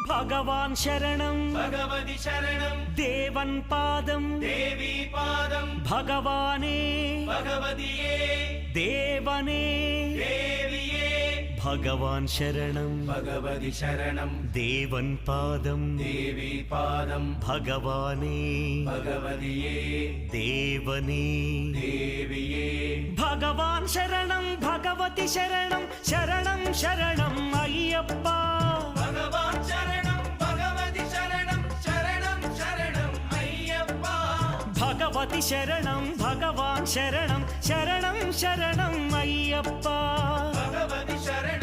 भगवान् शरणं भगवति शरणं देवन् पादं देवी पादं भगवाने भगवतिये देवने देविये भगवान् शरणं भगवति शरणं देवन् पादं देवी पादं भगवाने भगवतिये देवने देविये भगवान् शरणं भगवति शरणं शरणं शरणं अय्यप्पा भगवान् शरणं भगवति शरणं शरणं शरणं अय्यप्पा भगवति शरणं भगवान् शरणं शरणं शरणं अय्यप्पा भगवति शरणं